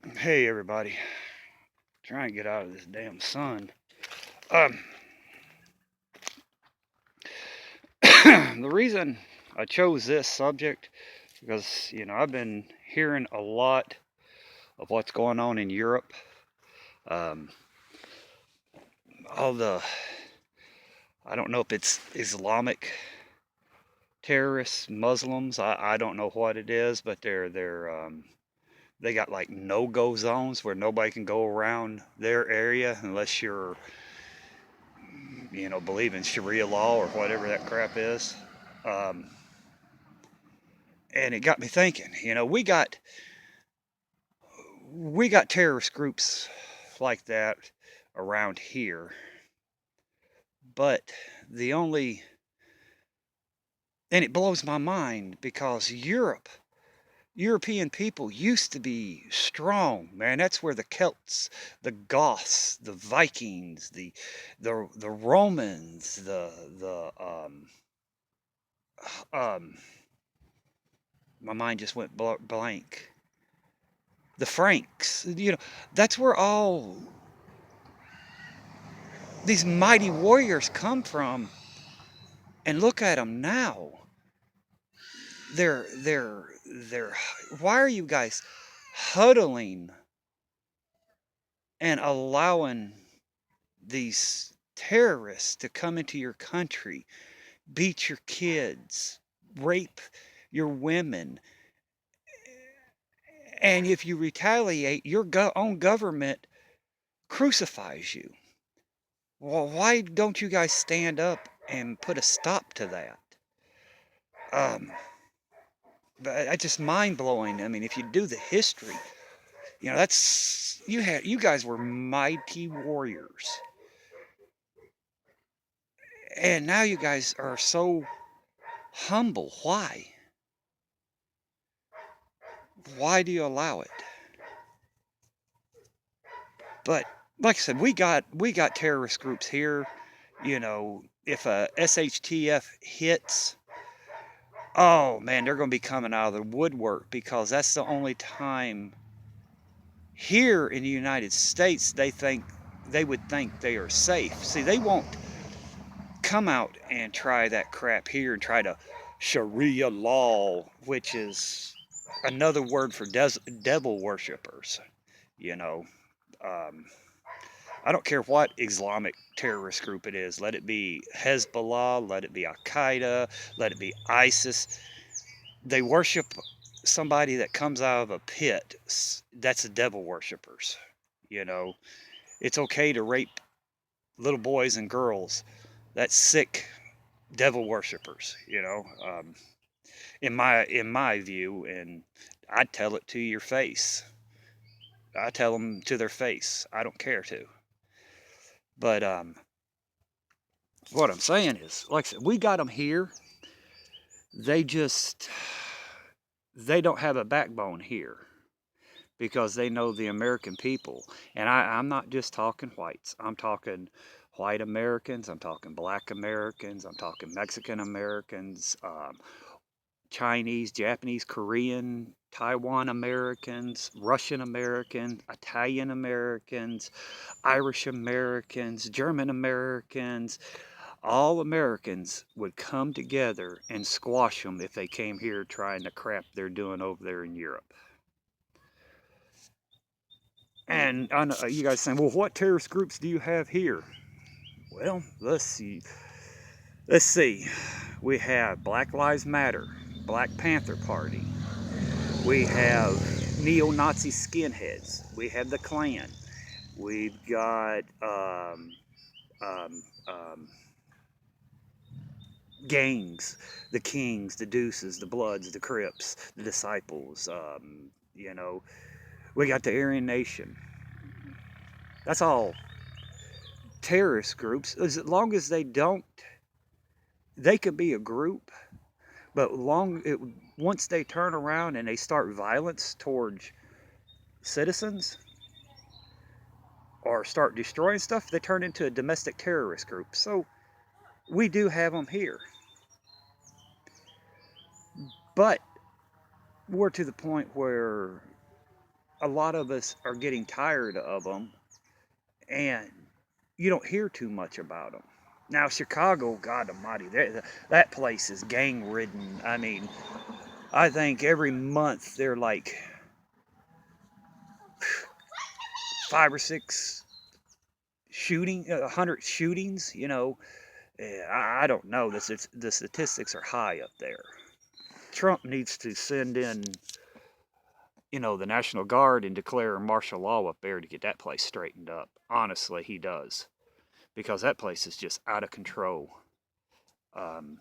Hey everybody, trying to get out of this damn sun. Um, the reason I chose this subject because I've been hearing a lot of what's going on in Europe. Um, all the I don't know if it's Islamic terrorists, Muslims. I don't know what it is, but they got like no-go zones where nobody can go around their area unless you're believe in Sharia law or whatever that crap is. Um, and it got me thinking. We got terrorist groups like that around here, but the only and it blows my mind because European people used to be strong, man. That's where the Celts, the Goths, the Vikings, the Romans, um my mind just went blank. The Franks, that's where all these mighty warriors come from. And look at them now. They're. Why are you guys huddling and allowing these terrorists to come into your country, beat your kids, rape your women, and if you retaliate, your own government crucifies you? Well, why don't you guys stand up and put a stop to that? Um, but it's just mind blowing. I mean, if you do the history, that's you guys were mighty warriors, and now you guys are so humble. Why do you allow it? But like I said, we got terrorist groups here. If a SHTF hits, oh man, they're going to be coming out of the woodwork because that's the only time here in the United States they would think they are safe. See, they won't come out and try that crap here and try to Sharia law, which is another word for devil worshippers. You know, um, I don't care what Islamic terrorist group it is. Let it be Hezbollah, let it be Al Qaeda, let it be ISIS. They worship somebody that comes out of a pit. That's the devil worshippers. You know, it's okay to rape little boys and girls. That's sick devil worshippers. In my view, and I tell it to your face. I tell them to their face. I don't care to. But what I'm saying is, like I said, we got them here. They just they don't have a backbone here because they know the American people. And I'm not just talking whites. I'm talking white Americans. I'm talking black Americans. I'm talking Mexican Americans. Chinese, Japanese, Korean, Taiwan Americans, Russian Americans, Italian Americans, Irish Americans, German Americans. All Americans would come together and squash them if they came here trying the crap they're doing over there in Europe. And I know you guys saying, well, what terrorist groups do you have here? Well, let's see. Let's see. We have Black Lives Matter, Black Panther Party. We have neo-Nazi skinheads. We have the Klan. We've got um, um, gangs, the Kings, the Deuces, the Bloods, the Crips, the Disciples. We got the Aryan Nation. That's all terrorist groups. As long as they could be a group, but once they turn around and they start violence towards citizens or start destroying stuff, they turn into a domestic terrorist group. So we do have them here, but we're to the point where a lot of us are getting tired of them, and you don't hear too much about them. Now, Chicago, God Almighty, that place is gang ridden. I mean, I think every month they're like 5 or 6 shooting, 100 shootings. I don't know. The statistics are high up there. Trump needs to send in, the National Guard and declare martial law up there to get that place straightened up. Honestly, he does. Because that place is just out of control. Um,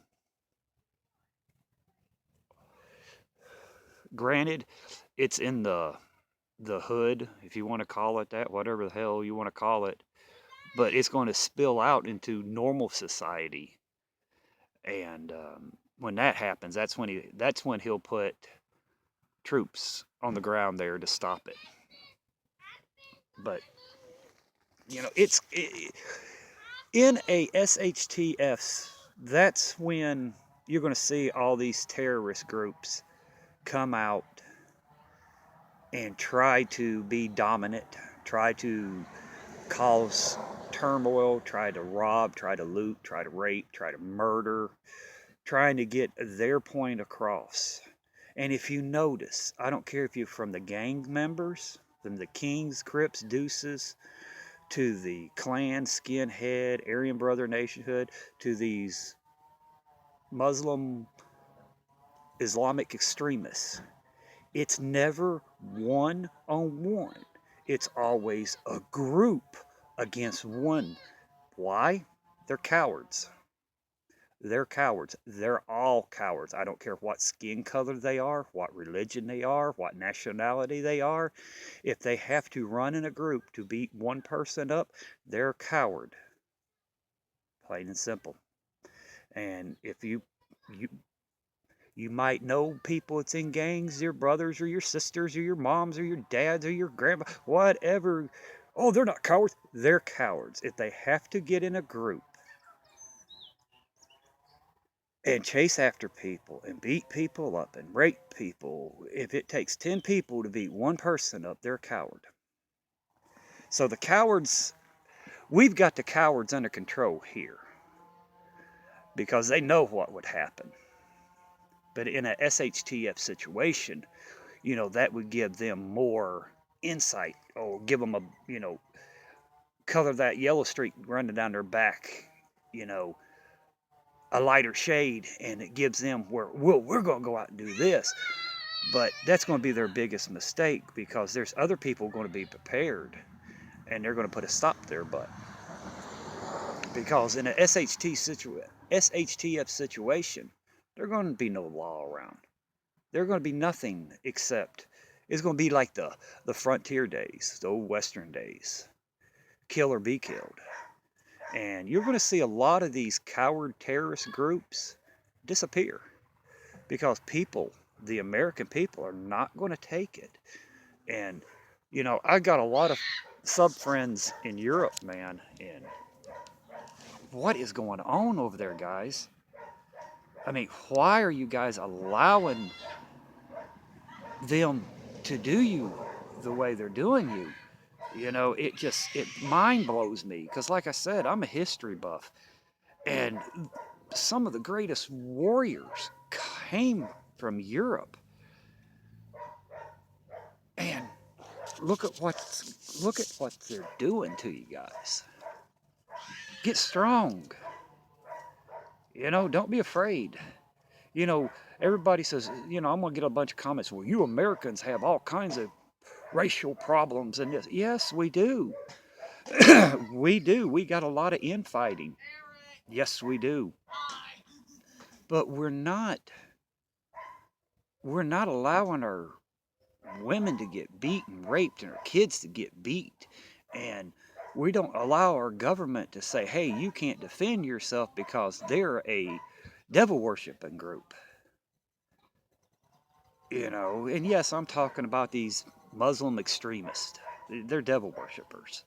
Granted, it's in the hood, if you want to call it that, whatever the hell you want to call it, but it's going to spill out into normal society. And when that happens, that's when he'll put troops on the ground there to stop it. But in a SHTFs, that's when you're going to see all these terrorist groups come out and try to be dominant, try to cause turmoil, try to rob, try to loot, try to rape, try to murder, trying to get their point across. And if you notice, I don't care if you're from the gang members, from the Kings, Crips, Deuces, to the Klan, Skinhead, Aryan Brother Nationhood, to these Muslim Islamic extremists. It's never one on one. It's always a group against one. Why? They're cowards. They're cowards. They're all cowards. I don't care what skin color they are, what religion they are, what nationality they are. If they have to run in a group to beat one person up, they're a coward. Plain and simple. And if you you might know people that's in gangs, your brothers or your sisters or your moms or your dads or your grandma, whatever. Oh, they're not cowards. They're cowards. If they have to get in a group and chase after people and beat people up and rape people, if it takes 10 people to beat one person up, they're a coward. So the cowards, we've got the cowards under control here because they know what would happen. But in a SHTF situation, that would give them more insight or give them color that yellow streak running down their back, you know, a lighter shade, and it gives them we're going to go out and do this. But that's going to be their biggest mistake because there's other people going to be prepared and they're going to put a stop to their butt. Because in a SHTF situation, there's going to be no law around. There's going to be nothing except it's going to be like the frontier days, the old Western days. Kill or be killed. And you're going to see a lot of these coward terrorist groups disappear because people, the American people, are not going to take it. And, I got a lot of sub-friends in Europe, man, and what is going on over there, guys? I mean, why are you guys allowing them to do you the way they're doing you? It mind blows me because, like I said, I'm a history buff, and some of the greatest warriors came from Europe. And look at what they're doing to you guys. Get strong. Don't be afraid. Everybody says, I'm gonna get a bunch of comments. Well, you Americans have all kinds of racial problems and this. Yes, we do. We do. We got a lot of infighting. Yes, we do. But we're not allowing our women to get beaten, raped, and our kids to get beat. And we don't allow our government to say, hey, you can't defend yourself because they're a devil worshiping group. And yes, I'm talking about these Muslim extremists. They're devil worshippers.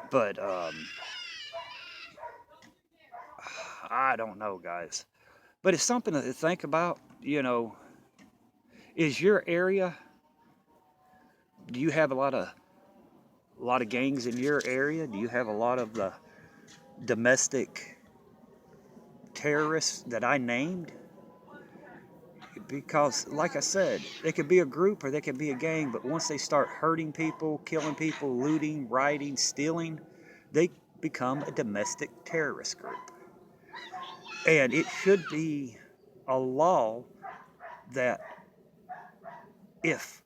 But I don't know, guys. But it's something to think about. Is your area Do you have a lot of gangs in your area? Do you have a lot of the domestic terrorists that I named? Because, like I said, they could be a group or they could be a gang, but once they start hurting people, killing people, looting, rioting, stealing, they become a domestic terrorist group. And it should be a law that if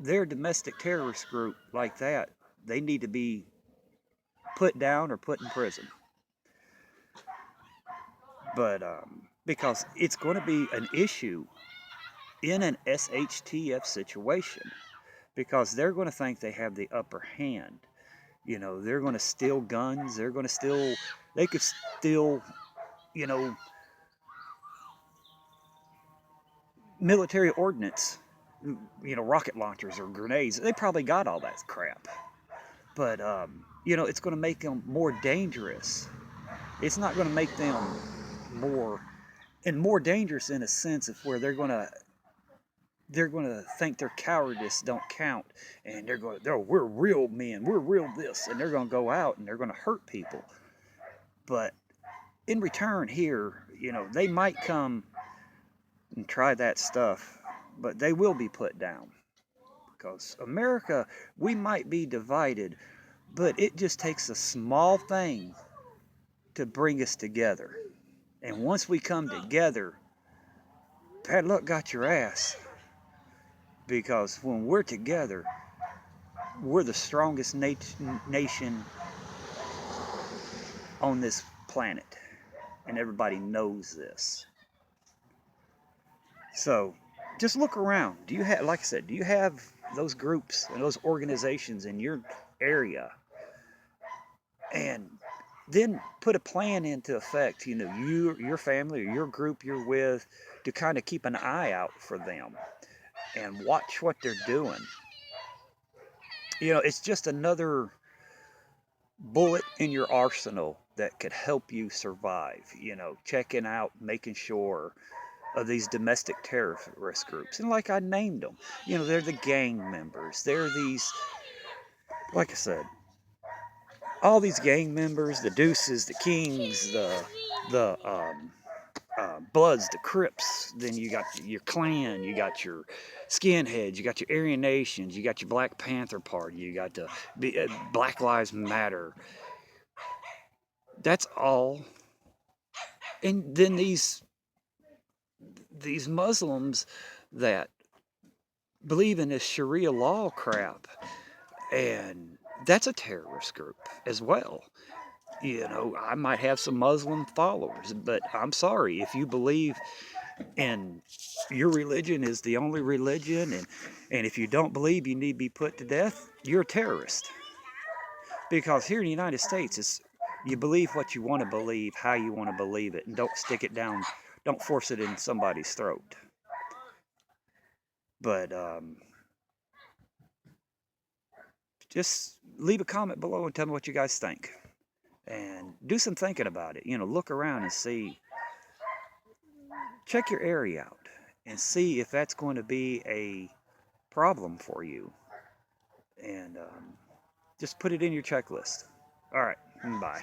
they're a domestic terrorist group like that, they need to be put down or put in prison. But because it's going to be an issue in an SHTF situation, because they're going to think they have the upper hand. You know, they're going to steal guns. They're going to steal. They could steal, you know, military ordnance. You know, rocket launchers or grenades. They probably got all that crap. But you know, it's going to make them more dangerous. It's not going to make them more and more dangerous in a sense of where they're going to think their cowardice don't count, and we're real men, we're real this, and they're going to go out and they're going to hurt people. But in return here, you know, they might come and try that stuff, but they will be put down. Because America, we might be divided, but it just takes a small thing to bring us together. And once we come together, bad luck got your ass. Because when we're together, we're the strongest nation on this planet. And everybody knows this. So just look around. Do you have, like I said, do you have those groups and those organizations in your area? And then put a plan into effect, you know, your family or your group you're with, to kind of keep an eye out for them and watch what they're doing. You know, it's just another bullet in your arsenal that could help you survive. You know, checking out, making sure of these domestic terrorist groups. And like I named them, you know, they're the gang members. They're these, like I said, all these gang members, the Deuces, the Kings, the Bloods, the Crips. Then you got your Klan, you got your Skinheads, you got your Aryan Nations, you got your Black Panther Party, you got the Black Lives Matter. That's all. And then these Muslims that believe in this Sharia law crap, and that's a terrorist group as well. You know, I might have some Muslim followers, but I'm sorry, if you believe in your religion is the only religion, and if you don't believe you need to be put to death, you're a terrorist. Because here in the United States, you believe what you want to believe, how you want to believe it, and don't stick it down, don't force it in somebody's throat. But just leave a comment below and tell me what you guys think. And do some thinking about it. You know, look around and see. Check your area out and see if that's going to be a problem for you. And just put it in your checklist. All right, bye.